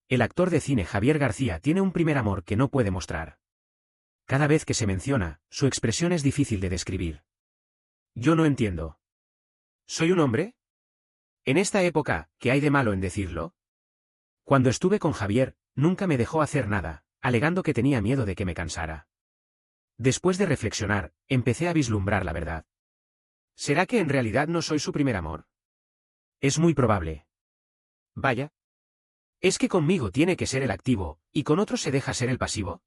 El actor de cine Javier García tiene un primer amor que no puede mostrar. Cada vez que se menciona, su expresión es difícil de describir. Yo no entiendo. ¿Soy un hombre? En esta época, ¿qué hay de malo en decirlo? Cuando estuve con Javier, nunca me dejó hacer nada, alegando que tenía miedo de que me cansara. Después de reflexionar, empecé a vislumbrar la verdad. ¿Será que en realidad no soy su primer amor? Es muy probable. Vaya. ¿Es que conmigo tiene que ser el activo, y con otros se deja ser el pasivo?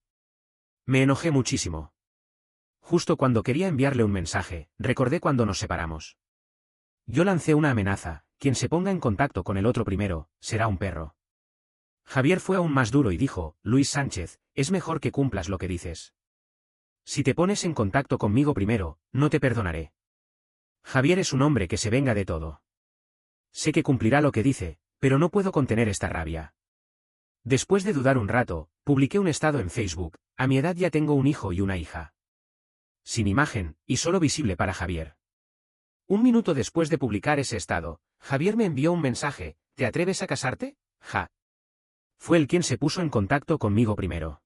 Me enojé muchísimo. Justo cuando quería enviarle un mensaje, recordé cuando nos separamos. Yo lancé una amenaza: quien se ponga en contacto con el otro primero, será un perro. Javier fue aún más duro y dijo: Luis Sánchez, es mejor que cumplas lo que dices. Si te pones en contacto conmigo primero, no te perdonaré. Javier es un hombre que se venga de todo. Sé que cumplirá lo que dice, pero no puedo contener esta rabia. Después de dudar un rato, publiqué un estado en Facebook: a mi edad ya tengo un hijo y una hija. Sin imagen, y solo visible para Javier. Un minuto después de publicar ese estado, Javier me envió un mensaje: ¿te atreves a casarte? Ja. Fue él quien se puso en contacto conmigo primero.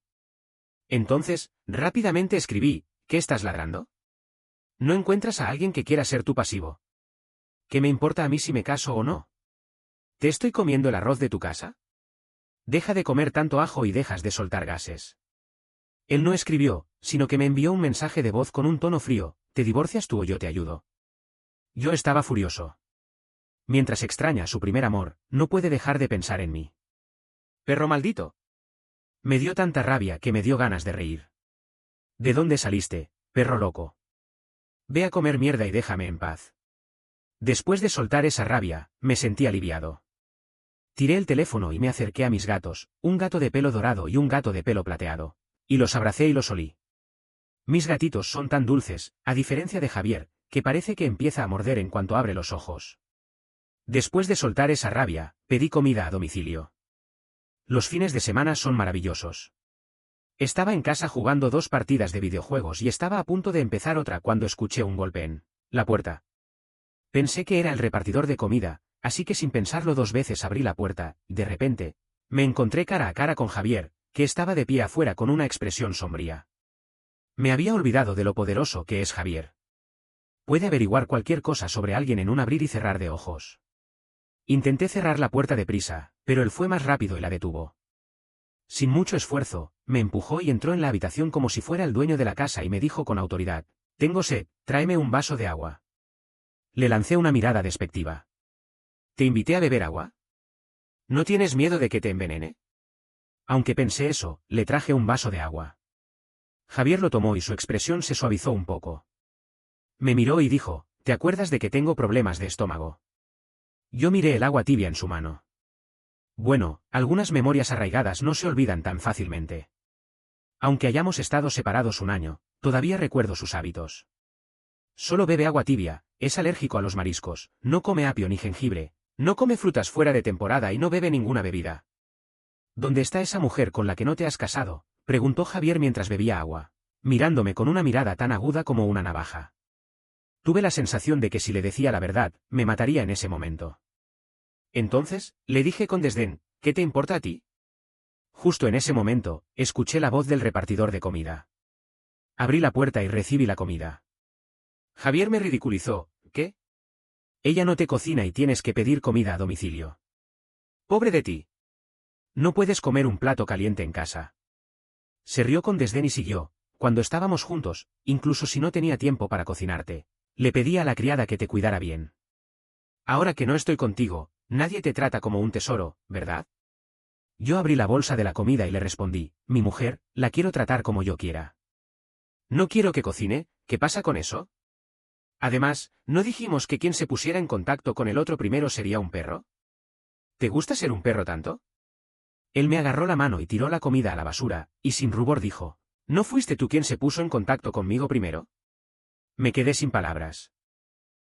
Entonces, rápidamente escribí: ¿qué estás ladrando? ¿No encuentras a alguien que quiera ser tu pasivo? ¿Qué me importa a mí si me caso o no? ¿Te estoy comiendo el arroz de tu casa? Deja de comer tanto ajo y dejas de soltar gases. Él no escribió, sino que me envió un mensaje de voz con un tono frío: ¿te divorcias tú o yo te ayudo? Yo estaba furioso. Mientras extraña su primer amor, no puede dejar de pensar en mí. ¡Perro maldito! Me dio tanta rabia que me dio ganas de reír. ¿De dónde saliste, perro loco? Ve a comer mierda y déjame en paz. Después de soltar esa rabia, me sentí aliviado. Tiré el teléfono y me acerqué a mis gatos, un gato de pelo dorado y un gato de pelo plateado. Y los abracé y los olí. Mis gatitos son tan dulces, a diferencia de Javier, que parece que empieza a morder en cuanto abre los ojos. Después de soltar esa rabia, pedí comida a domicilio. Los fines de semana son maravillosos. Estaba en casa jugando 2 partidas de videojuegos y estaba a punto de empezar otra cuando escuché un golpe en la puerta. Pensé que era el repartidor de comida, así que sin pensarlo 2 veces abrí la puerta, y de repente, me encontré cara a cara con Javier, que estaba de pie afuera con una expresión sombría. Me había olvidado de lo poderoso que es Javier. Puede averiguar cualquier cosa sobre alguien en un abrir y cerrar de ojos. Intenté cerrar la puerta deprisa, pero él fue más rápido y la detuvo. Sin mucho esfuerzo, me empujó y entró en la habitación como si fuera el dueño de la casa y me dijo con autoridad: tengo sed, tráeme un vaso de agua. Le lancé una mirada despectiva. ¿Te invité a beber agua? ¿No tienes miedo de que te envenene? Aunque pensé eso, le traje un vaso de agua. Javier lo tomó y su expresión se suavizó un poco. Me miró y dijo: ¿te acuerdas de que tengo problemas de estómago? Yo miré el agua tibia en su mano. Bueno, algunas memorias arraigadas no se olvidan tan fácilmente. Aunque hayamos estado separados un año, todavía recuerdo sus hábitos. Solo bebe agua tibia, es alérgico a los mariscos, no come apio ni jengibre, no come frutas fuera de temporada y no bebe ninguna bebida. ¿Dónde está esa mujer con la que no te has casado?, preguntó Javier mientras bebía agua, mirándome con una mirada tan aguda como una navaja. Tuve la sensación de que si le decía la verdad, me mataría en ese momento. Entonces, le dije con desdén: ¿qué te importa a ti? Justo en ese momento, escuché la voz del repartidor de comida. Abrí la puerta y recibí la comida. Javier me ridiculizó: ¿qué? Ella no te cocina y tienes que pedir comida a domicilio. Pobre de ti. No puedes comer un plato caliente en casa. Se rió con desdén y siguió: cuando estábamos juntos, incluso si no tenía tiempo para cocinarte, le pedí a la criada que te cuidara bien. Ahora que no estoy contigo, nadie te trata como un tesoro, ¿verdad? Yo abrí la bolsa de la comida y le respondí: mi mujer, la quiero tratar como yo quiera. No quiero que cocine, ¿qué pasa con eso? Además, ¿no dijimos que quien se pusiera en contacto con el otro primero sería un perro? ¿Te gusta ser un perro tanto? Él me agarró la mano y tiró la comida a la basura, y sin rubor dijo: ¿no fuiste tú quien se puso en contacto conmigo primero? Me quedé sin palabras.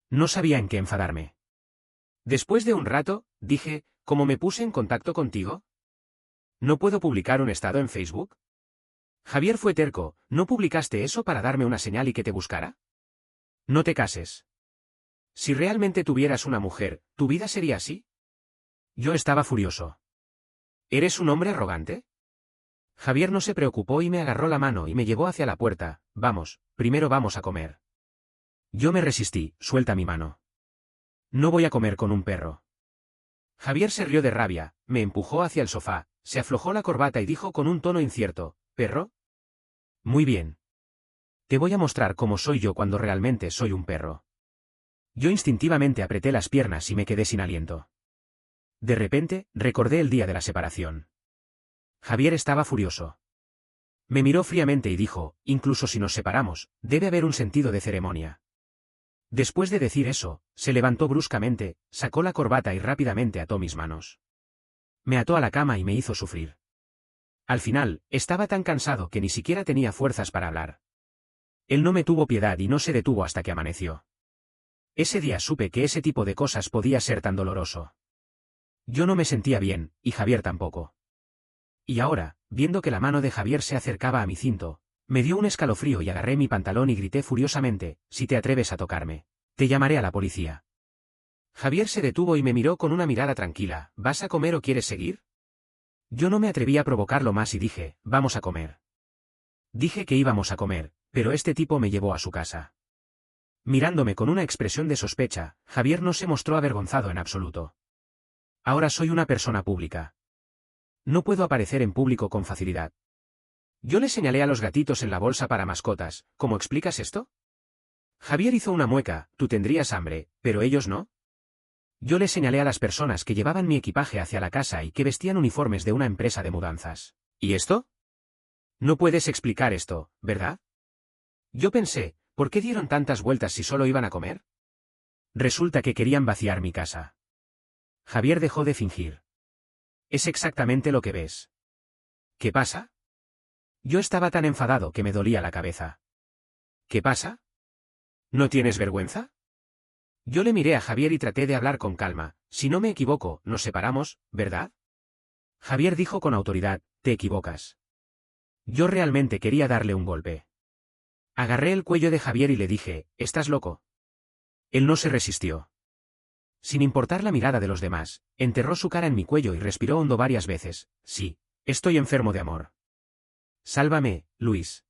No sabía en qué enfadarme. Después de un rato, dije: ¿cómo me puse en contacto contigo? ¿No puedo publicar un estado en Facebook? Javier fue terco: ¿no publicaste eso para darme una señal y que te buscara? No te cases. Si realmente tuvieras una mujer, ¿tu vida sería así? Yo estaba furioso. ¿Eres un hombre arrogante? Javier no se preocupó y me agarró la mano y me llevó hacia la puerta. Vamos, primero vamos a comer. Yo me resistí, suelta mi mano. No voy a comer con un perro. Javier se rió de rabia, me empujó hacia el sofá, se aflojó la corbata y dijo con un tono incierto, ¿perro? Muy bien. Te voy a mostrar cómo soy yo cuando realmente soy un perro. Yo instintivamente apreté las piernas y me quedé sin aliento. De repente, recordé el día de la separación. Javier estaba furioso. Me miró fríamente y dijo, incluso si nos separamos, debe haber un sentido de ceremonia. Después de decir eso, se levantó bruscamente, sacó la corbata y rápidamente ató mis manos. Me ató a la cama y me hizo sufrir. Al final, estaba tan cansado que ni siquiera tenía fuerzas para hablar. Él no me tuvo piedad y no se detuvo hasta que amaneció. Ese día supe que ese tipo de cosas podía ser tan doloroso. Yo no me sentía bien, y Javier tampoco. Y ahora, viendo que la mano de Javier se acercaba a mi cinto, me dio un escalofrío y agarré mi pantalón y grité furiosamente, si te atreves a tocarme, te llamaré a la policía. Javier se detuvo y me miró con una mirada tranquila, ¿vas a comer o quieres seguir? Yo no me atreví a provocarlo más y dije, vamos a comer. Dije que íbamos a comer, pero este tipo me llevó a su casa. Mirándome con una expresión de sospecha, Javier no se mostró avergonzado en absoluto. Ahora soy una persona pública. No puedo aparecer en público con facilidad. Yo le señalé a los gatitos en la bolsa para mascotas, ¿cómo explicas esto? Javier hizo una mueca, tú tendrías hambre, pero ellos no. Yo le señalé a las personas que llevaban mi equipaje hacia la casa y que vestían uniformes de una empresa de mudanzas. ¿Y esto? No puedes explicar esto, ¿verdad? Yo pensé, ¿por qué dieron tantas vueltas si solo iban a comer? Resulta que querían vaciar mi casa. Javier dejó de fingir. Es exactamente lo que ves. ¿Qué pasa? Yo estaba tan enfadado que me dolía la cabeza. ¿Qué pasa? ¿No tienes vergüenza? Yo le miré a Javier y traté de hablar con calma. Si no me equivoco, nos separamos, ¿verdad? Javier dijo con autoridad, te equivocas. Yo realmente quería darle un golpe. Agarré el cuello de Javier y le dije, ¿estás loco? Él no se resistió. Sin importar la mirada de los demás, enterró su cara en mi cuello y respiró hondo varias veces. Sí, estoy enfermo de amor. Sálvame, Luis.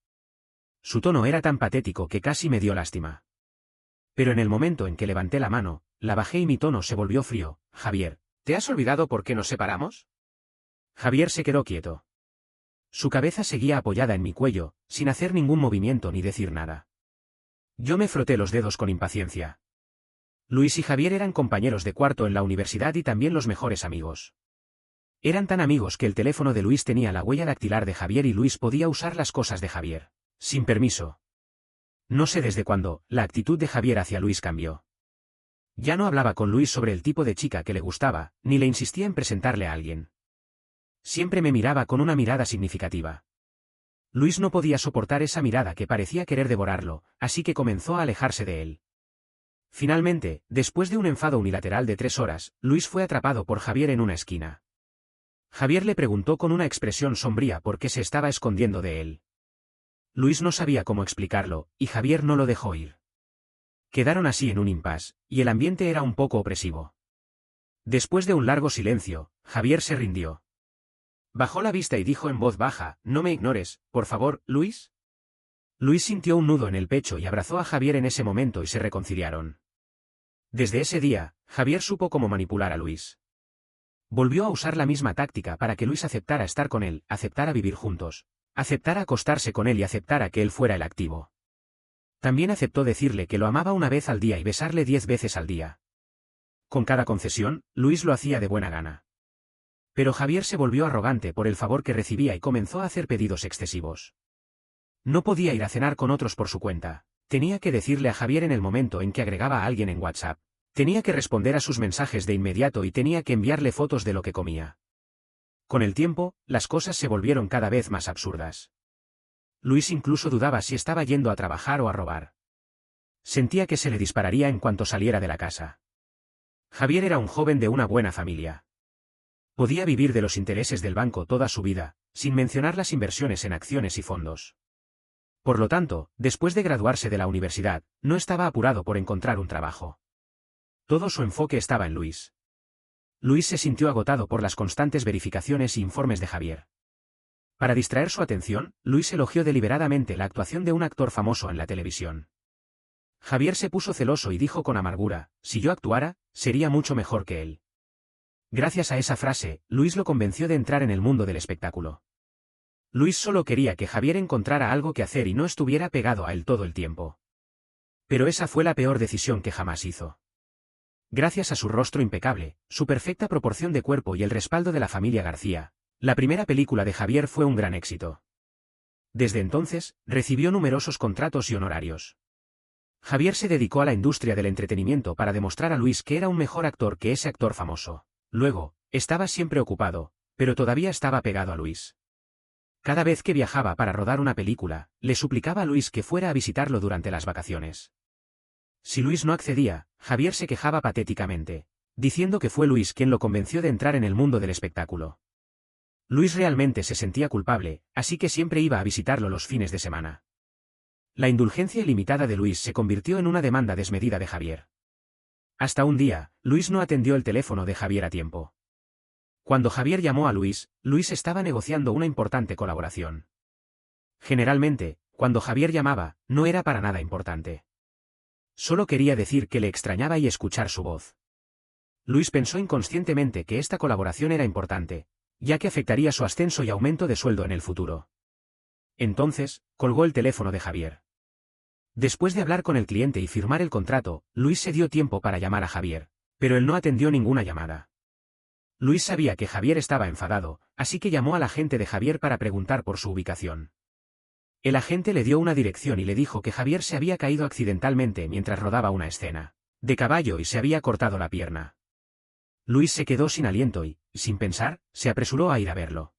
Su tono era tan patético que casi me dio lástima. Pero en el momento en que levanté la mano, la bajé y mi tono se volvió frío. Javier, ¿te has olvidado por qué nos separamos? Javier se quedó quieto. Su cabeza seguía apoyada en mi cuello, sin hacer ningún movimiento ni decir nada. Yo me froté los dedos con impaciencia. Luis y Javier eran compañeros de cuarto en la universidad y también los mejores amigos. Eran tan amigos que el teléfono de Luis tenía la huella dactilar de Javier y Luis podía usar las cosas de Javier, sin permiso. No sé desde cuándo, la actitud de Javier hacia Luis cambió. Ya no hablaba con Luis sobre el tipo de chica que le gustaba, ni le insistía en presentarle a alguien. Siempre me miraba con una mirada significativa. Luis no podía soportar esa mirada que parecía querer devorarlo, así que comenzó a alejarse de él. Finalmente, después de un enfado unilateral de 3 horas, Luis fue atrapado por Javier en una esquina. Javier le preguntó con una expresión sombría por qué se estaba escondiendo de él. Luis no sabía cómo explicarlo, y Javier no lo dejó ir. Quedaron así en un impasse, y el ambiente era un poco opresivo. Después de un largo silencio, Javier se rindió. Bajó la vista y dijo en voz baja, no me ignores, por favor, Luis. Luis sintió un nudo en el pecho y abrazó a Javier en ese momento y se reconciliaron. Desde ese día, Javier supo cómo manipular a Luis. Volvió a usar la misma táctica para que Luis aceptara estar con él, aceptara vivir juntos, aceptara acostarse con él y aceptara que él fuera el activo. También aceptó decirle que lo amaba una vez al día y besarle 10 veces al día. Con cada concesión, Luis lo hacía de buena gana. Pero Javier se volvió arrogante por el favor que recibía y comenzó a hacer pedidos excesivos. No podía ir a cenar con otros por su cuenta. Tenía que decirle a Javier en el momento en que agregaba a alguien en WhatsApp. Tenía que responder a sus mensajes de inmediato y tenía que enviarle fotos de lo que comía. Con el tiempo, las cosas se volvieron cada vez más absurdas. Luis incluso dudaba si estaba yendo a trabajar o a robar. Sentía que se le dispararía en cuanto saliera de la casa. Javier era un joven de una buena familia. Podía vivir de los intereses del banco toda su vida, sin mencionar las inversiones en acciones y fondos. Por lo tanto, después de graduarse de la universidad, no estaba apurado por encontrar un trabajo. Todo su enfoque estaba en Luis. Luis se sintió agotado por las constantes verificaciones e informes de Javier. Para distraer su atención, Luis elogió deliberadamente la actuación de un actor famoso en la televisión. Javier se puso celoso y dijo con amargura, si yo actuara, sería mucho mejor que él. Gracias a esa frase, Luis lo convenció de entrar en el mundo del espectáculo. Luis solo quería que Javier encontrara algo que hacer y no estuviera pegado a él todo el tiempo. Pero esa fue la peor decisión que jamás hizo. Gracias a su rostro impecable, su perfecta proporción de cuerpo y el respaldo de la familia García, la primera película de Javier fue un gran éxito. Desde entonces, recibió numerosos contratos y honorarios. Javier se dedicó a la industria del entretenimiento para demostrar a Luis que era un mejor actor que ese actor famoso. Luego, estaba siempre ocupado, pero todavía estaba pegado a Luis. Cada vez que viajaba para rodar una película, le suplicaba a Luis que fuera a visitarlo durante las vacaciones. Si Luis no accedía, Javier se quejaba patéticamente, diciendo que fue Luis quien lo convenció de entrar en el mundo del espectáculo. Luis realmente se sentía culpable, así que siempre iba a visitarlo los fines de semana. La indulgencia ilimitada de Luis se convirtió en una demanda desmedida de Javier. Hasta un día, Luis no atendió el teléfono de Javier a tiempo. Cuando Javier llamó a Luis, Luis estaba negociando una importante colaboración. Generalmente, cuando Javier llamaba, no era para nada importante. Solo quería decir que le extrañaba y escuchar su voz. Luis pensó inconscientemente que esta colaboración era importante, ya que afectaría su ascenso y aumento de sueldo en el futuro. Entonces, colgó el teléfono de Javier. Después de hablar con el cliente y firmar el contrato, Luis se dio tiempo para llamar a Javier, pero él no atendió ninguna llamada. Luis sabía que Javier estaba enfadado, así que llamó al agente de Javier para preguntar por su ubicación. El agente le dio una dirección y le dijo que Javier se había caído accidentalmente mientras rodaba una escena de caballo y se había cortado la pierna. Luis se quedó sin aliento y, sin pensar, se apresuró a ir a verlo.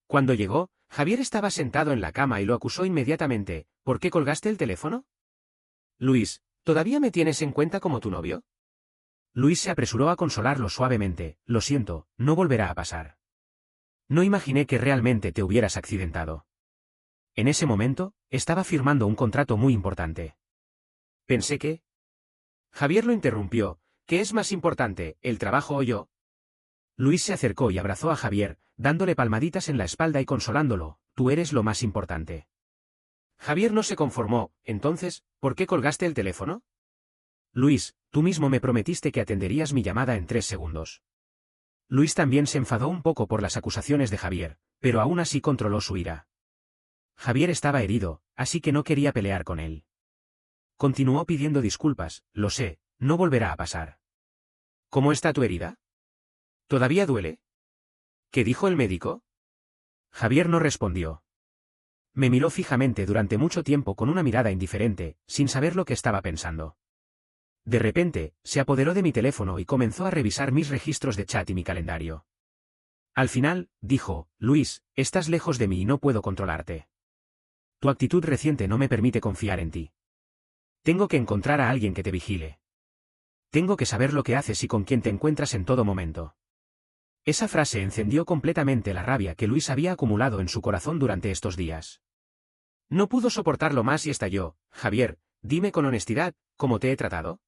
Cuando llegó, Javier estaba sentado en la cama y lo acusó inmediatamente. ¿Por qué colgaste el teléfono? Luis, ¿todavía me tienes en cuenta como tu novio? Luis se apresuró a consolarlo suavemente. Lo siento, no volverá a pasar. No imaginé que realmente te hubieras accidentado. En ese momento, estaba firmando un contrato muy importante. Pensé que... Javier lo interrumpió. ¿Qué es más importante, el trabajo o yo? Luis se acercó y abrazó a Javier, dándole palmaditas en la espalda y consolándolo. Tú eres lo más importante. Javier no se conformó. Entonces, ¿por qué colgaste el teléfono? Luis, tú mismo me prometiste que atenderías mi llamada en 3 segundos. Luis también se enfadó un poco por las acusaciones de Javier, pero aún así controló su ira. Javier estaba herido, así que no quería pelear con él. Continuó pidiendo disculpas. Lo sé, no volverá a pasar. ¿Cómo está tu herida? ¿Todavía duele? ¿Qué dijo el médico? Javier no respondió. Me miró fijamente durante mucho tiempo con una mirada indiferente, sin saber lo que estaba pensando. De repente, se apoderó de mi teléfono y comenzó a revisar mis registros de chat y mi calendario. Al final, dijo, Luis, estás lejos de mí y no puedo controlarte. Tu actitud reciente no me permite confiar en ti. Tengo que encontrar a alguien que te vigile. Tengo que saber lo que haces y con quién te encuentras en todo momento. Esa frase encendió completamente la rabia que Luis había acumulado en su corazón durante estos días. No pudo soportarlo más y estalló. Javier, dime con honestidad, ¿cómo te he tratado?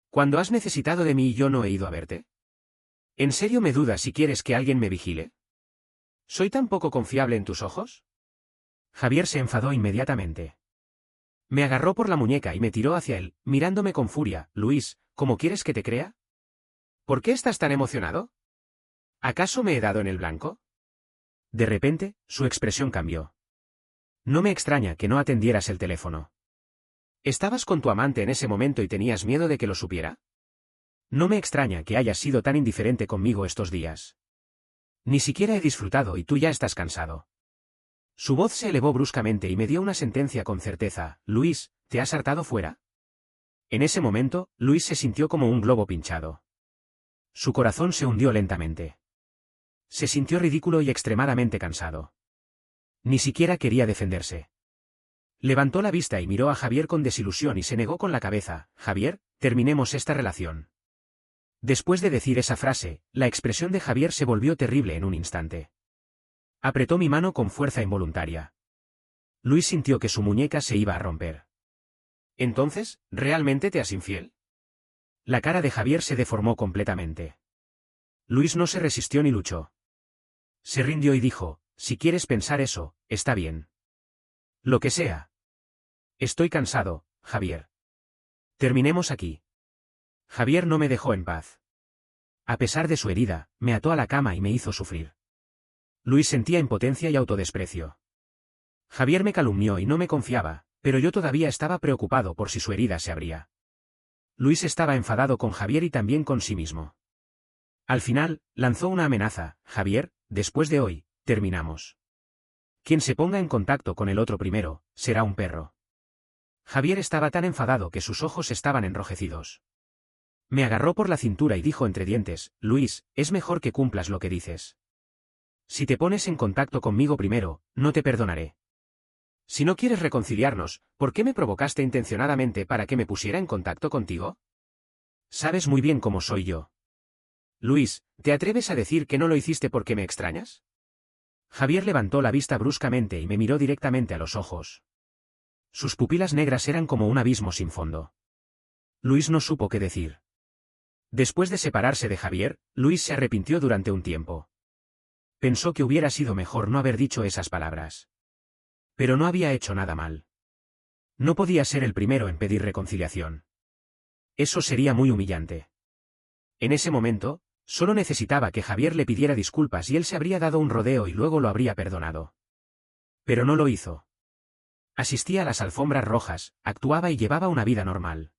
¿Cuando has necesitado de mí y yo no he ido a verte? ¿En serio me dudas si quieres que alguien me vigile? ¿Soy tan poco confiable en tus ojos? Javier se enfadó inmediatamente. Me agarró por la muñeca y me tiró hacia él, mirándome con furia. Luis, ¿cómo quieres que te crea? ¿Por qué estás tan emocionado? ¿Acaso me he dado en el blanco? De repente, su expresión cambió. No me extraña que no atendieras el teléfono. ¿Estabas con tu amante en ese momento y tenías miedo de que lo supiera? No me extraña que hayas sido tan indiferente conmigo estos días. Ni siquiera he disfrutado y tú ya estás cansado. Su voz se elevó bruscamente y me dio una sentencia con certeza. Luis, ¿te has hartado fuera? En ese momento, Luis se sintió como un globo pinchado. Su corazón se hundió lentamente. Se sintió ridículo y extremadamente cansado. Ni siquiera quería defenderse. Levantó la vista y miró a Javier con desilusión y se negó con la cabeza. Javier, terminemos esta relación. Después de decir esa frase, la expresión de Javier se volvió terrible en un instante. Apretó mi mano con fuerza involuntaria. Luis sintió que su muñeca se iba a romper. Entonces, ¿realmente te has infiel? La cara de Javier se deformó completamente. Luis no se resistió ni luchó. Se rindió y dijo, si quieres pensar eso, está bien. Lo que sea. Estoy cansado, Javier. Terminemos aquí. Javier no me dejó en paz. A pesar de su herida, me ató a la cama y me hizo sufrir. Luis sentía impotencia y autodesprecio. Javier me calumnió y no me confiaba, pero yo todavía estaba preocupado por si su herida se abría. Luis estaba enfadado con Javier y también con sí mismo. Al final, lanzó una amenaza, Javier, después de hoy, terminamos. Quien se ponga en contacto con el otro primero, será un perro. Javier estaba tan enfadado que sus ojos estaban enrojecidos. Me agarró por la cintura y dijo entre dientes, Luis, es mejor que cumplas lo que dices. Si te pones en contacto conmigo primero, no te perdonaré. Si no quieres reconciliarnos, ¿por qué me provocaste intencionadamente para que me pusiera en contacto contigo? Sabes muy bien cómo soy yo. Luis, ¿te atreves a decir que no lo hiciste porque me extrañas? Javier levantó la vista bruscamente y me miró directamente a los ojos. Sus pupilas negras eran como un abismo sin fondo. Luis no supo qué decir. Después de separarse de Javier, Luis se arrepintió durante un tiempo. Pensó que hubiera sido mejor no haber dicho esas palabras. Pero no había hecho nada mal. No podía ser el primero en pedir reconciliación. Eso sería muy humillante. En ese momento, solo necesitaba que Javier le pidiera disculpas y él se habría dado un rodeo y luego lo habría perdonado. Pero no lo hizo. Asistía a las alfombras rojas, actuaba y llevaba una vida normal.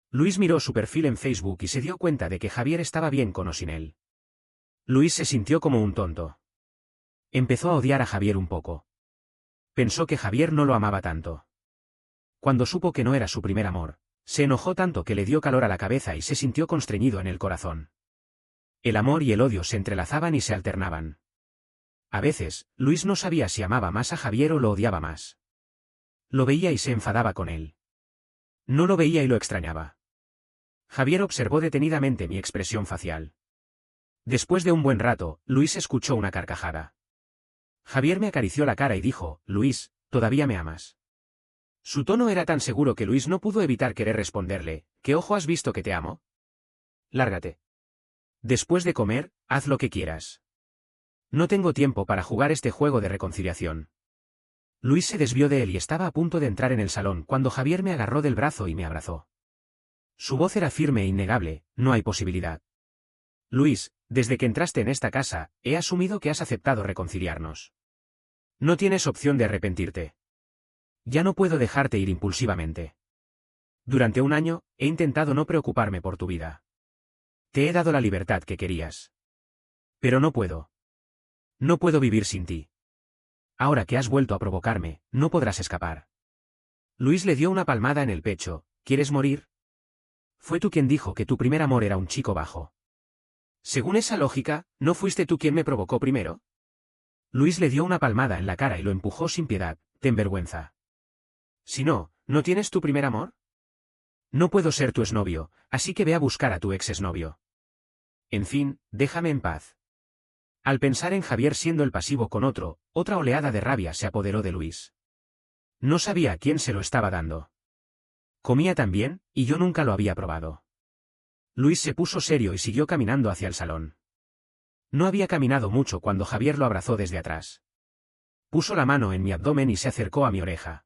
Luis miró su perfil en Facebook y se dio cuenta de que Javier estaba bien con o sin él. Luis se sintió como un tonto. Empezó a odiar a Javier un poco. Pensó que Javier no lo amaba tanto. Cuando supo que no era su primer amor, se enojó tanto que le dio calor a la cabeza y se sintió constreñido en el corazón. El amor y el odio se entrelazaban y se alternaban. A veces, Luis no sabía si amaba más a Javier o lo odiaba más. Lo veía y se enfadaba con él. No lo veía y lo extrañaba. Javier observó detenidamente mi expresión facial. Después de un buen rato, Luis escuchó una carcajada. Javier me acarició la cara y dijo, Luis, ¿todavía me amas? Su tono era tan seguro que Luis no pudo evitar querer responderle, ¿qué ojo has visto que te amo? Lárgate. Después de comer, haz lo que quieras. No tengo tiempo para jugar este juego de reconciliación. Luis se desvió de él y estaba a punto de entrar en el salón cuando Javier me agarró del brazo y me abrazó. Su voz era firme e innegable, no hay posibilidad. Luis, desde que entraste en esta casa, he asumido que has aceptado reconciliarnos. No tienes opción de arrepentirte. Ya no puedo dejarte ir impulsivamente. Durante un año, he intentado no preocuparme por tu vida. Te he dado la libertad que querías. Pero no puedo. No puedo vivir sin ti. Ahora que has vuelto a provocarme, no podrás escapar. Luis le dio una palmada en el pecho, ¿quieres morir? Fue tú quien dijo que tu primer amor era un chico bajo. Según esa lógica, ¿no fuiste tú quien me provocó primero? Luis le dio una palmada en la cara y lo empujó sin piedad, ten vergüenza. Si no, ¿no tienes tu primer amor? No puedo ser tu exnovio, así que ve a buscar a tu ex exnovio. En fin, déjame en paz. Al pensar en Javier siendo el pasivo con otro, otra oleada de rabia se apoderó de Luis. No sabía a quién se lo estaba dando. Comía tan bien, y yo nunca lo había probado. Luis se puso serio y siguió caminando hacia el salón. No había caminado mucho cuando Javier lo abrazó desde atrás. Puso la mano en mi abdomen y se acercó a mi oreja.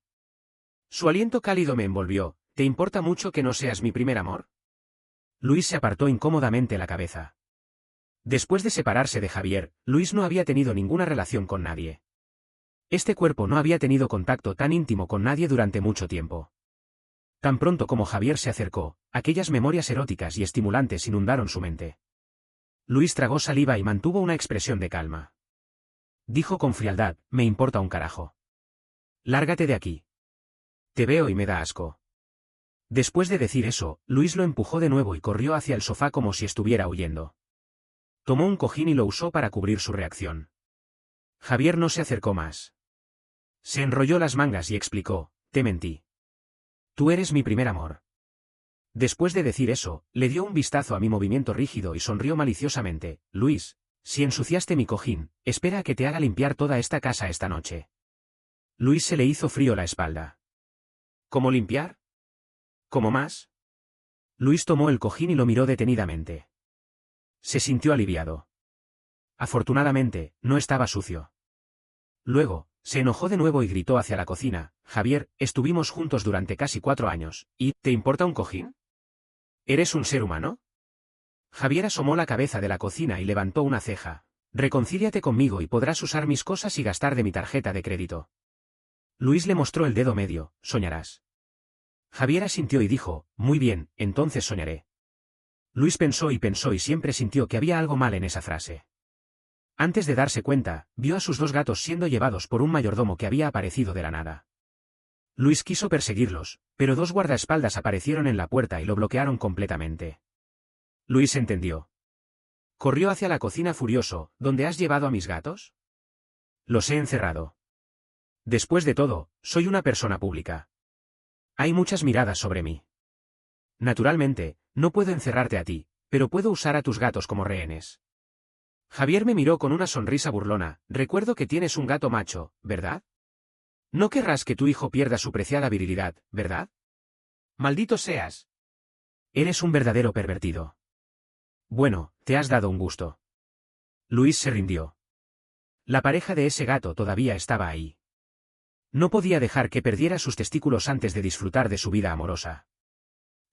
Su aliento cálido me envolvió, ¿te importa mucho que no seas mi primer amor? Luis se apartó incómodamente la cabeza. Después de separarse de Javier, Luis no había tenido ninguna relación con nadie. Este cuerpo no había tenido contacto tan íntimo con nadie durante mucho tiempo. Tan pronto como Javier se acercó, aquellas memorias eróticas y estimulantes inundaron su mente. Luis tragó saliva y mantuvo una expresión de calma. Dijo con frialdad, me importa un carajo. Lárgate de aquí. Te veo y me da asco. Después de decir eso, Luis lo empujó de nuevo y corrió hacia el sofá como si estuviera huyendo. Tomó un cojín y lo usó para cubrir su reacción. Javier no se acercó más. Se enrolló las mangas y explicó, te mentí. Tú eres mi primer amor. Después de decir eso, le dio un vistazo a mi movimiento rígido y sonrió maliciosamente, Luis, si ensuciaste mi cojín, espera a que te haga limpiar toda esta casa esta noche. Luis se le hizo frío la espalda. ¿Cómo limpiar? ¿Cómo más? Luis tomó el cojín y lo miró detenidamente. Se sintió aliviado. Afortunadamente, no estaba sucio. Luego, se enojó de nuevo y gritó hacia la cocina: Javier, estuvimos juntos durante casi 4 años, ¿y te importa un cojín? ¿Eres un ser humano? Javier asomó la cabeza de la cocina y levantó una ceja. Reconcíliate conmigo y podrás usar mis cosas y gastar de mi tarjeta de crédito. Luis le mostró el dedo medio: soñarás. Javier asintió y dijo: muy bien, entonces soñaré. Luis pensó y siempre sintió que había algo mal en esa frase. Antes de darse cuenta, vio a sus 2 gatos siendo llevados por un mayordomo que había aparecido de la nada. Luis quiso perseguirlos, pero 2 guardaespaldas aparecieron en la puerta y lo bloquearon completamente. Luis entendió. Corrió hacia la cocina furioso: ¿dónde has llevado a mis gatos? Los he encerrado. Después de todo, soy una persona pública. Hay muchas miradas sobre mí. Naturalmente, no puedo encerrarte a ti, pero puedo usar a tus gatos como rehenes. Javier me miró con una sonrisa burlona: recuerdo que tienes un gato macho, ¿verdad? No querrás que tu hijo pierda su preciada virilidad, ¿verdad? Maldito seas. Eres un verdadero pervertido. Bueno, te has dado un gusto. Luis se rindió. La pareja de ese gato todavía estaba ahí. No podía dejar que perdiera sus testículos antes de disfrutar de su vida amorosa.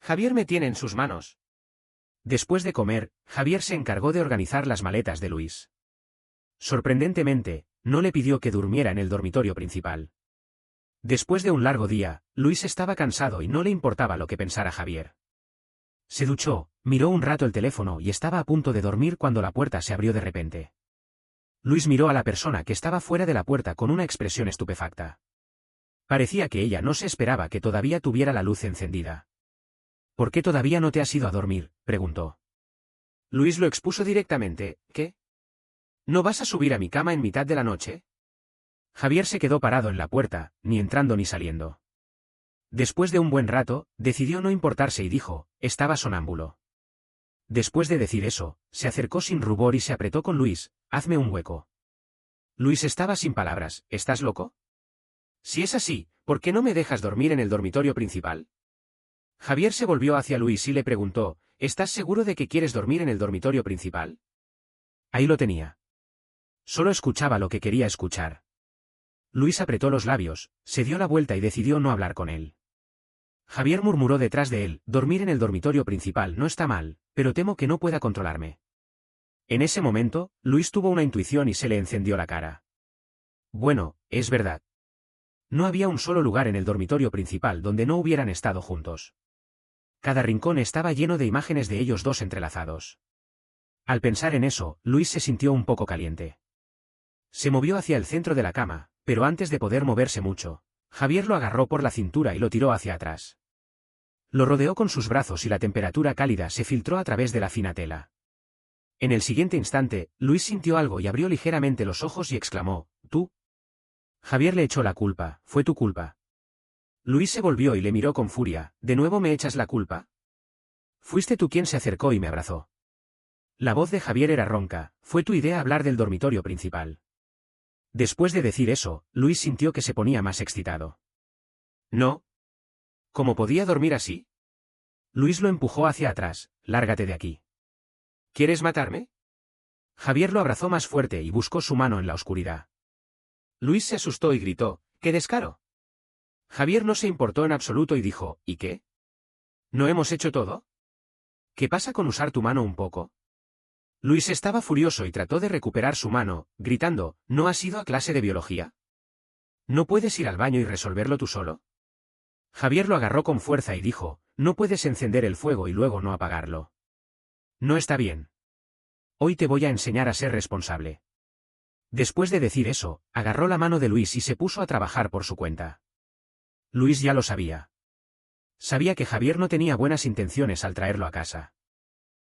Javier me tiene en sus manos. Después de comer, Javier se encargó de organizar las maletas de Luis. Sorprendentemente, no le pidió que durmiera en el dormitorio principal. Después de un largo día, Luis estaba cansado y no le importaba lo que pensara Javier. Se duchó, miró un rato el teléfono y estaba a punto de dormir cuando la puerta se abrió de repente. Luis miró a la persona que estaba fuera de la puerta con una expresión estupefacta. Parecía que ella no se esperaba que todavía tuviera la luz encendida. ¿Por qué todavía no te has ido a dormir?, preguntó. Luis lo expuso directamente: ¿qué? ¿No vas a subir a mi cama en mitad de la noche? Javier se quedó parado en la puerta, ni entrando ni saliendo. Después de un buen rato, decidió no importarse y dijo: estaba sonámbulo. Después de decir eso, se acercó sin rubor y se apretó con Luis: hazme un hueco. Luis estaba sin palabras: ¿estás loco? Si es así, ¿por qué no me dejas dormir en el dormitorio principal? Javier se volvió hacia Luis y le preguntó: ¿estás seguro de que quieres dormir en el dormitorio principal? Ahí lo tenía. Solo escuchaba lo que quería escuchar. Luis apretó los labios, se dio la vuelta y decidió no hablar con él. Javier murmuró detrás de él: dormir en el dormitorio principal no está mal, pero temo que no pueda controlarme. En ese momento, Luis tuvo una intuición y se le encendió la cara. Bueno, es verdad. No había un solo lugar en el dormitorio principal donde no hubieran estado juntos. Cada rincón estaba lleno de imágenes de ellos 2 entrelazados. Al pensar en eso, Luis se sintió un poco caliente. Se movió hacia el centro de la cama, pero antes de poder moverse mucho, Javier lo agarró por la cintura y lo tiró hacia atrás. Lo rodeó con sus brazos y la temperatura cálida se filtró a través de la fina tela. En el siguiente instante, Luis sintió algo y abrió ligeramente los ojos y exclamó: ¿tú? Javier le echó la culpa: fue tu culpa. Luis se volvió y le miró con furia: ¿de nuevo me echas la culpa? Fuiste tú quien se acercó y me abrazó. La voz de Javier era ronca: fue tu idea hablar del dormitorio principal. Después de decir eso, Luis sintió que se ponía más excitado. No. ¿Cómo podía dormir así? Luis lo empujó hacia atrás: lárgate de aquí. ¿Quieres matarme? Javier lo abrazó más fuerte y buscó su mano en la oscuridad. Luis se asustó y gritó: ¡qué descaro! Javier no se importó en absoluto y dijo: ¿y qué? ¿No hemos hecho todo? ¿Qué pasa con usar tu mano un poco? Luis estaba furioso y trató de recuperar su mano, gritando: ¿no has ido a clase de biología? ¿No puedes ir al baño y resolverlo tú solo? Javier lo agarró con fuerza y dijo: no puedes encender el fuego y luego no apagarlo. No está bien. Hoy te voy a enseñar a ser responsable. Después de decir eso, agarró la mano de Luis y se puso a trabajar por su cuenta. Luis ya lo sabía. Sabía que Javier no tenía buenas intenciones al traerlo a casa.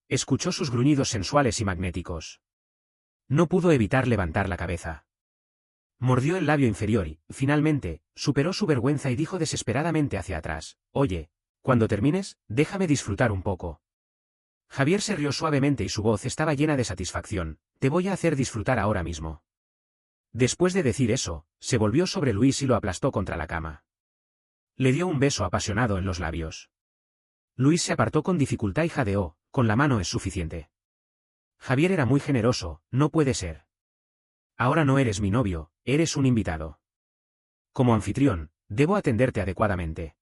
Escuchó sus gruñidos sensuales y magnéticos. No pudo evitar levantar la cabeza. Mordió el labio inferior y, finalmente, superó su vergüenza y dijo desesperadamente hacia atrás: oye, cuando termines, déjame disfrutar un poco. Javier se rió suavemente y su voz estaba llena de satisfacción: te voy a hacer disfrutar ahora mismo. Después de decir eso, se volvió sobre Luis y lo aplastó contra la cama. Le dio un beso apasionado en los labios. Luis se apartó con dificultad y jadeó: con la mano es suficiente. Javier era muy generoso, no puede ser. Ahora no eres mi novio, eres un invitado. Como anfitrión, debo atenderte adecuadamente.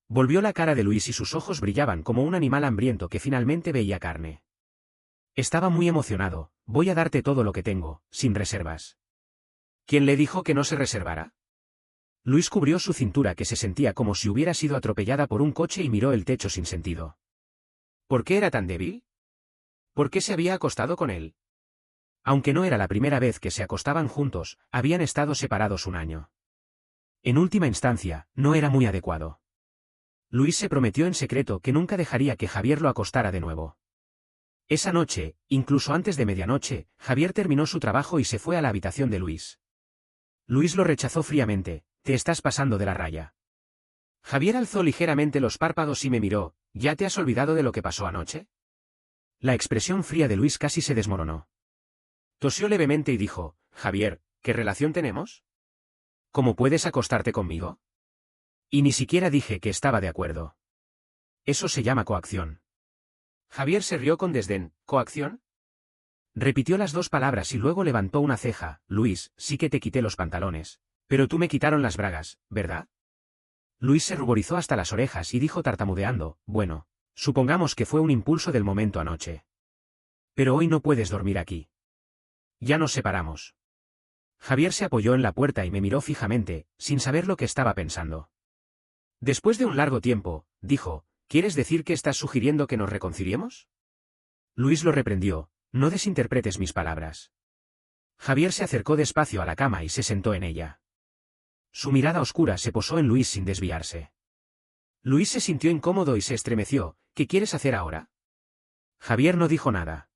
Volvió la cara de Luis y sus ojos brillaban como un animal hambriento que finalmente veía carne. Estaba muy emocionado, voy a darte todo lo que tengo, sin reservas. ¿Quién le dijo que no se reservara? Luis cubrió su cintura que se sentía como si hubiera sido atropellada por un coche y miró el techo sin sentido. ¿Por qué era tan débil? ¿Por qué se había acostado con él? Aunque no era la primera vez que se acostaban juntos, habían estado separados un año. En última instancia, no era muy adecuado. Luis se prometió en secreto que nunca dejaría que Javier lo acostara de nuevo. Esa noche, incluso antes de medianoche, Javier terminó su trabajo y se fue a la habitación de Luis. Luis lo rechazó fríamente, te estás pasando de la raya. Javier alzó ligeramente los párpados y me miró, ¿ya te has olvidado de lo que pasó anoche? La expresión fría de Luis casi se desmoronó. Tosió levemente y dijo, Javier, ¿qué relación tenemos? ¿Cómo puedes acostarte conmigo? Y ni siquiera dije que estaba de acuerdo. Eso se llama coacción. Javier se rió con desdén, ¿coacción? Repitió las dos palabras y luego levantó una ceja, Luis, sí que te quité los pantalones. Pero tú me quitaron las bragas, ¿verdad? Luis se ruborizó hasta las orejas y dijo tartamudeando, bueno, supongamos que fue un impulso del momento anoche. Pero hoy no puedes dormir aquí. Ya nos separamos. Javier se apoyó en la puerta y me miró fijamente, sin saber lo que estaba pensando. Después de un largo tiempo, dijo, ¿quieres decir que estás sugiriendo que nos reconciliemos? Luis lo reprendió, no desinterpretes mis palabras. Javier se acercó despacio a la cama y se sentó en ella. Su mirada oscura se posó en Luis sin desviarse. Luis se sintió incómodo y se estremeció, ¿qué quieres hacer ahora? Javier no dijo nada.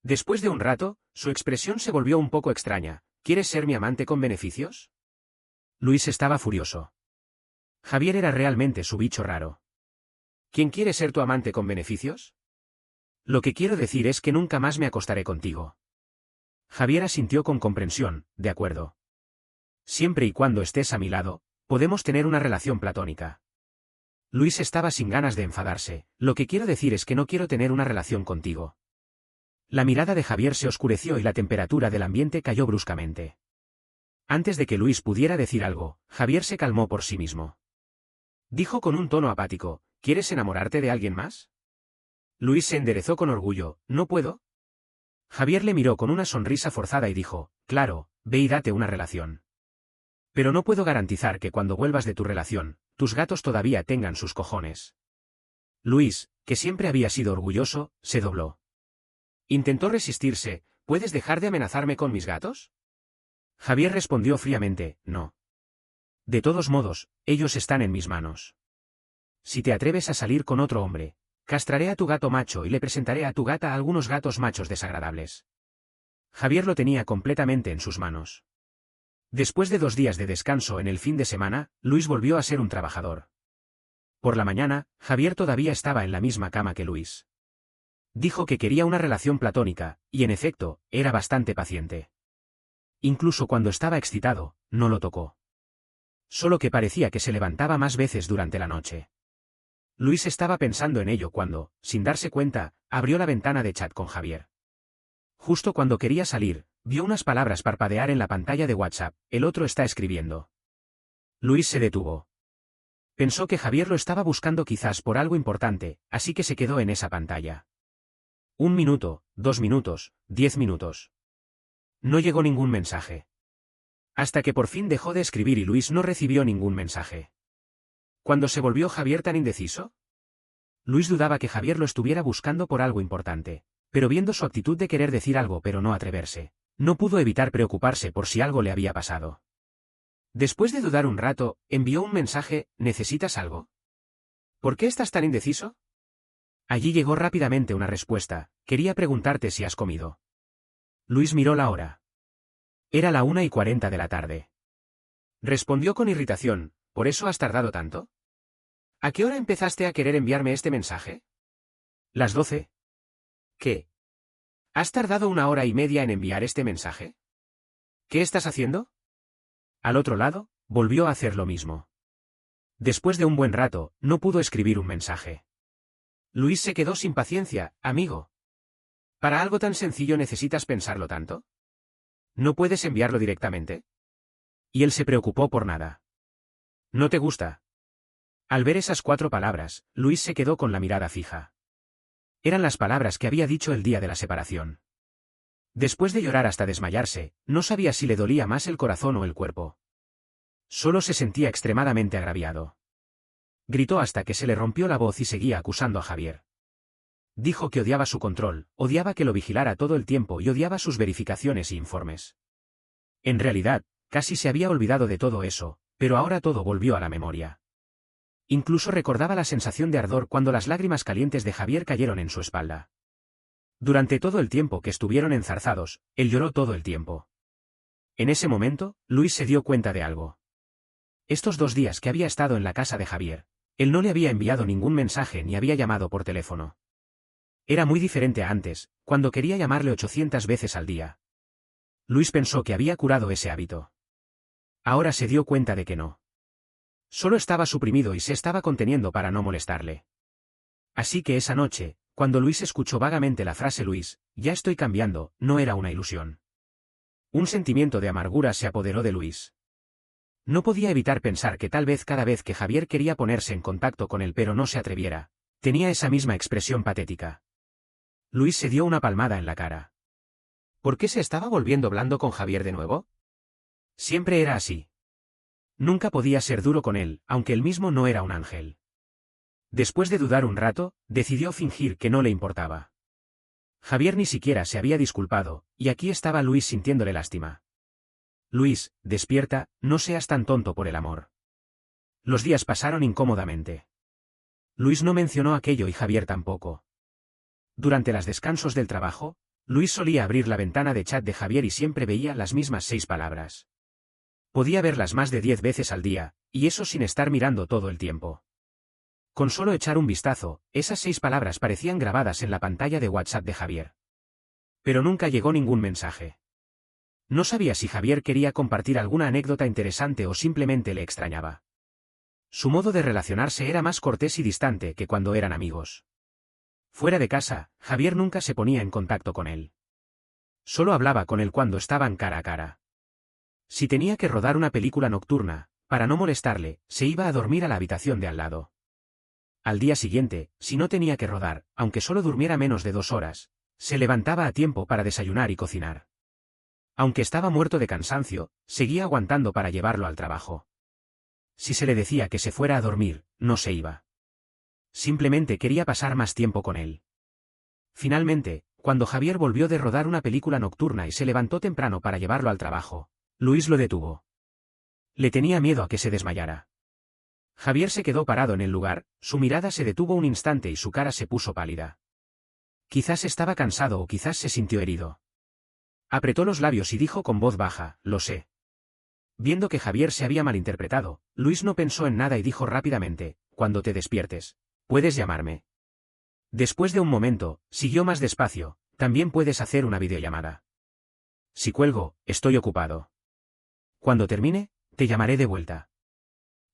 Después de un rato, su expresión se volvió un poco extraña, ¿quieres ser mi amante con beneficios? Luis estaba furioso. Javier era realmente su bicho raro. ¿Quién quiere ser tu amante con beneficios? Lo que quiero decir es que nunca más me acostaré contigo. Javier asintió con comprensión, de acuerdo. Siempre y cuando estés a mi lado, podemos tener una relación platónica. Luis estaba sin ganas de enfadarse, lo que quiero decir es que no quiero tener una relación contigo. La mirada de Javier se oscureció y la temperatura del ambiente cayó bruscamente. Antes de que Luis pudiera decir algo, Javier se calmó por sí mismo. Dijo con un tono apático, ¿quieres enamorarte de alguien más? Luis se enderezó con orgullo, ¿no puedo? Javier le miró con una sonrisa forzada y dijo, claro, ve y date una relación. Pero no puedo garantizar que cuando vuelvas de tu relación, tus gatos todavía tengan sus cojones. Luis, que siempre había sido orgulloso, se dobló. Intentó resistirse, ¿puedes dejar de amenazarme con mis gatos? Javier respondió fríamente, no. De todos modos, ellos están en mis manos. Si te atreves a salir con otro hombre, castraré a tu gato macho y le presentaré a tu gata a algunos gatos machos desagradables. Javier lo tenía completamente en sus manos. Después de 2 días de descanso en el fin de semana, Luis volvió a ser un trabajador. Por la mañana, Javier todavía estaba en la misma cama que Luis. Dijo que quería una relación platónica, y en efecto, era bastante paciente. Incluso cuando estaba excitado, no lo tocó. Solo que parecía que se levantaba más veces durante la noche. Luis estaba pensando en ello cuando, sin darse cuenta, abrió la ventana de chat con Javier. Justo cuando quería salir, vio unas palabras parpadear en la pantalla de WhatsApp, el otro está escribiendo. Luis se detuvo. Pensó que Javier lo estaba buscando quizás por algo importante, así que se quedó en esa pantalla. 1 minuto, 2 minutos, 10 minutos. No llegó ningún mensaje. Hasta que por fin dejó de escribir y Luis no recibió ningún mensaje. ¿Cuándo se volvió Javier tan indeciso? Luis dudaba que Javier lo estuviera buscando por algo importante, pero viendo su actitud de querer decir algo pero no atreverse, no pudo evitar preocuparse por si algo le había pasado. Después de dudar un rato, envió un mensaje, ¿necesitas algo? ¿Por qué estás tan indeciso? Allí llegó rápidamente una respuesta, quería preguntarte si has comido. Luis miró la hora. Era la 1:40 de la tarde. Respondió con irritación, ¿por eso has tardado tanto? ¿A qué hora empezaste a querer enviarme este mensaje? Las 12. ¿Qué? ¿Has tardado 1 hora y media en enviar este mensaje? ¿Qué estás haciendo? Al otro lado, volvió a hacer lo mismo. Después de un buen rato, no pudo escribir un mensaje. Luis se quedó sin paciencia, amigo. ¿Para algo tan sencillo necesitas pensarlo tanto? ¿No puedes enviarlo directamente? Y él se preocupó por nada. ¿No te gusta? Al ver esas 4 palabras, Luis se quedó con la mirada fija. Eran las palabras que había dicho el día de la separación. Después de llorar hasta desmayarse, no sabía si le dolía más el corazón o el cuerpo. Solo se sentía extremadamente agraviado. Gritó hasta que se le rompió la voz y seguía acusando a Javier. Dijo que odiaba su control, odiaba que lo vigilara todo el tiempo y odiaba sus verificaciones e informes. En realidad, casi se había olvidado de todo eso, pero ahora todo volvió a la memoria. Incluso recordaba la sensación de ardor cuando las lágrimas calientes de Javier cayeron en su espalda. Durante todo el tiempo que estuvieron enzarzados, él lloró todo el tiempo. En ese momento, Luis se dio cuenta de algo. Estos 2 días que había estado en la casa de Javier, él no le había enviado ningún mensaje ni había llamado por teléfono. Era muy diferente a antes, cuando quería llamarle 800 veces al día. Luis pensó que había curado ese hábito. Ahora se dio cuenta de que no. Solo estaba suprimido y se estaba conteniendo para no molestarle. Así que esa noche, cuando Luis escuchó vagamente la frase Luis, ya estoy cambiando, no era una ilusión. Un sentimiento de amargura se apoderó de Luis. No podía evitar pensar que tal vez cada vez que Javier quería ponerse en contacto con él pero no se atreviera, tenía esa misma expresión patética. Luis se dio una palmada en la cara. ¿Por qué se estaba volviendo blando con Javier de nuevo? Siempre era así. Nunca podía ser duro con él, aunque él mismo no era un ángel. Después de dudar un rato, decidió fingir que no le importaba. Javier ni siquiera se había disculpado, y aquí estaba Luis sintiéndole lástima. Luis, despierta, no seas tan tonto por el amor. Los días pasaron incómodamente. Luis no mencionó aquello y Javier tampoco. Durante los descansos del trabajo, Luis solía abrir la ventana de chat de Javier y siempre veía las mismas 6 palabras. Podía verlas más de 10 veces al día, y eso sin estar mirando todo el tiempo. Con solo echar un vistazo, esas 6 palabras parecían grabadas en la pantalla de WhatsApp de Javier. Pero nunca llegó ningún mensaje. No sabía si Javier quería compartir alguna anécdota interesante o simplemente le extrañaba. Su modo de relacionarse era más cortés y distante que cuando eran amigos. Fuera de casa, Javier nunca se ponía en contacto con él. Solo hablaba con él cuando estaban cara a cara. Si tenía que rodar una película nocturna, para no molestarle, se iba a dormir a la habitación de al lado. Al día siguiente, si no tenía que rodar, aunque solo durmiera menos de 2 horas, se levantaba a tiempo para desayunar y cocinar. Aunque estaba muerto de cansancio, seguía aguantando para llevarlo al trabajo. Si se le decía que se fuera a dormir, no se iba. Simplemente quería pasar más tiempo con él. Finalmente, cuando Javier volvió de rodar una película nocturna y se levantó temprano para llevarlo al trabajo, Luis lo detuvo. Le tenía miedo a que se desmayara. Javier se quedó parado en el lugar, su mirada se detuvo un instante y su cara se puso pálida. Quizás estaba cansado o quizás se sintió herido. Apretó los labios y dijo con voz baja, lo sé. Viendo que Javier se había malinterpretado, Luis no pensó en nada y dijo rápidamente, cuando te despiertes, puedes llamarme. Después de un momento, siguió más despacio, también puedes hacer una videollamada. Si cuelgo, estoy ocupado. Cuando termine, te llamaré de vuelta.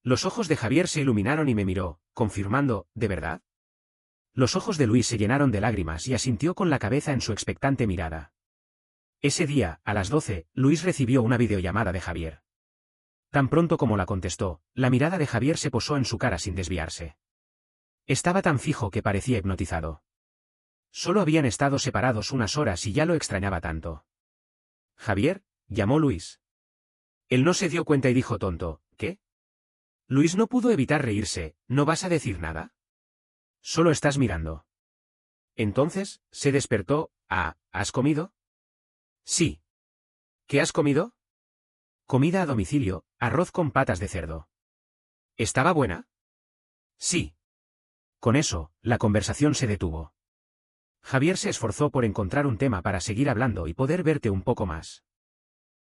Los ojos de Javier se iluminaron y me miró, confirmando, ¿de verdad? Los ojos de Luis se llenaron de lágrimas y asintió con la cabeza en su expectante mirada. Ese día, a las 12, Luis recibió una videollamada de Javier. Tan pronto como la contestó, la mirada de Javier se posó en su cara sin desviarse. Estaba tan fijo que parecía hipnotizado. Solo habían estado separados unas horas y ya lo extrañaba tanto. Javier, llamó Luis. Él no se dio cuenta y dijo tonto, ¿qué? Luis no pudo evitar reírse, ¿no vas a decir nada? Solo estás mirando. Entonces, se despertó, ¿has comido? Sí. ¿Qué has comido? Comida a domicilio, arroz con patas de cerdo. ¿Estaba buena? Sí. Con eso, la conversación se detuvo. Javier se esforzó por encontrar un tema para seguir hablando y poder verte un poco más.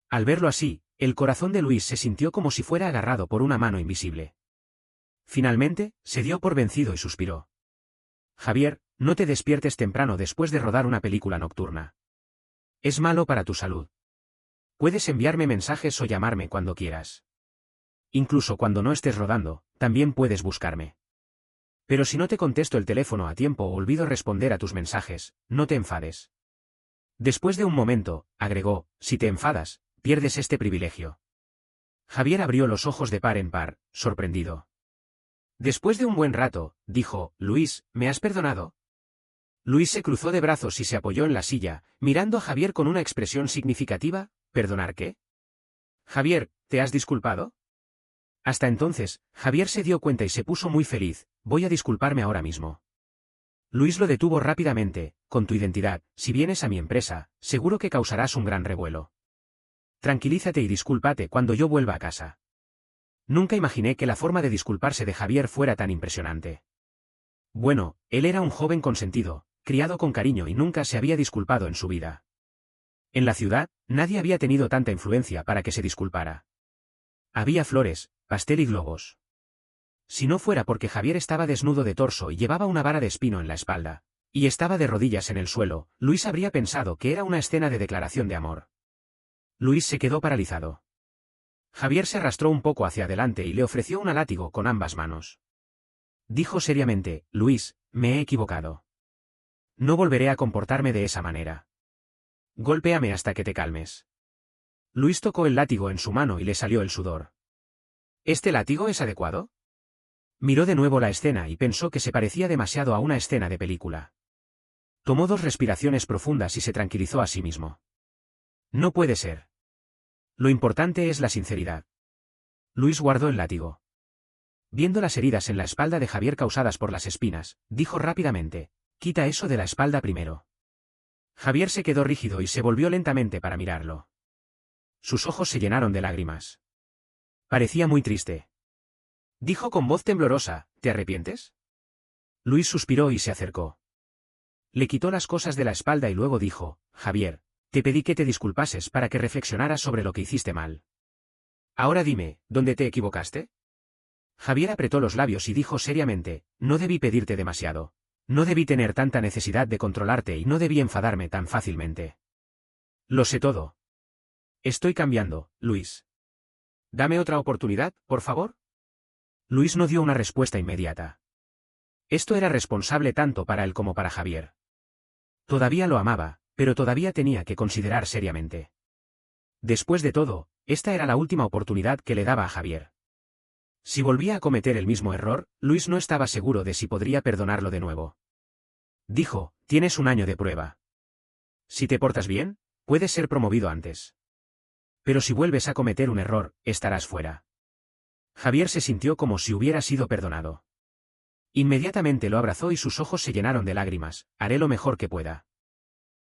Al verlo así, el corazón de Luis se sintió como si fuera agarrado por una mano invisible. Finalmente, se dio por vencido y suspiró. Javier, no te despiertes temprano después de rodar una película nocturna. Es malo para tu salud. Puedes enviarme mensajes o llamarme cuando quieras. Incluso cuando no estés rodando, también puedes buscarme. Pero si no te contesto el teléfono a tiempo o olvido responder a tus mensajes, no te enfades. Después de un momento, agregó, si te enfadas, pierdes este privilegio. Javier abrió los ojos de par en par, sorprendido. Después de un buen rato, dijo, Luis, ¿me has perdonado? Luis se cruzó de brazos y se apoyó en la silla, mirando a Javier con una expresión significativa, ¿perdonar qué? Javier, ¿te has disculpado? Hasta entonces, Javier se dio cuenta y se puso muy feliz, voy a disculparme ahora mismo. Luis lo detuvo rápidamente, con tu identidad, si vienes a mi empresa, seguro que causarás un gran revuelo. Tranquilízate y discúlpate cuando yo vuelva a casa. Nunca imaginé que la forma de disculparse de Javier fuera tan impresionante. Bueno, él era un joven consentido, criado con cariño y nunca se había disculpado en su vida. En la ciudad, nadie había tenido tanta influencia para que se disculpara. Había flores, pastel y globos. Si no fuera porque Javier estaba desnudo de torso y llevaba una vara de espino en la espalda, y estaba de rodillas en el suelo, Luis habría pensado que era una escena de declaración de amor. Luis se quedó paralizado. Javier se arrastró un poco hacia adelante y le ofreció un látigo con ambas manos. Dijo seriamente, Luis, me he equivocado. No volveré a comportarme de esa manera. Golpéame hasta que te calmes. Luis tocó el látigo en su mano y le salió el sudor. ¿Este látigo es adecuado? Miró de nuevo la escena y pensó que se parecía demasiado a una escena de película. Tomó 2 respiraciones profundas y se tranquilizó a sí mismo. No puede ser. Lo importante es la sinceridad. Luis guardó el látigo. Viendo las heridas en la espalda de Javier causadas por las espinas, dijo rápidamente, quita eso de la espalda primero. Javier se quedó rígido y se volvió lentamente para mirarlo. Sus ojos se llenaron de lágrimas. Parecía muy triste. Dijo con voz temblorosa, ¿te arrepientes? Luis suspiró y se acercó. Le quitó las cosas de la espalda y luego dijo, Javier, te pedí que te disculpases para que reflexionaras sobre lo que hiciste mal. Ahora dime, ¿dónde te equivocaste? Javier apretó los labios y dijo seriamente, no debí pedirte demasiado. No debí tener tanta necesidad de controlarte y no debí enfadarme tan fácilmente. Lo sé todo. Estoy cambiando, Luis. Dame otra oportunidad, por favor. Luis no dio una respuesta inmediata. Esto era responsable tanto para él como para Javier. Todavía lo amaba, pero todavía tenía que considerar seriamente. Después de todo, esta era la última oportunidad que le daba a Javier. Si volvía a cometer el mismo error, Luis no estaba seguro de si podría perdonarlo de nuevo. Dijo, tienes un año de prueba. Si te portas bien, puedes ser promovido antes. Pero si vuelves a cometer un error, estarás fuera. Javier se sintió como si hubiera sido perdonado. Inmediatamente lo abrazó y sus ojos se llenaron de lágrimas, haré lo mejor que pueda.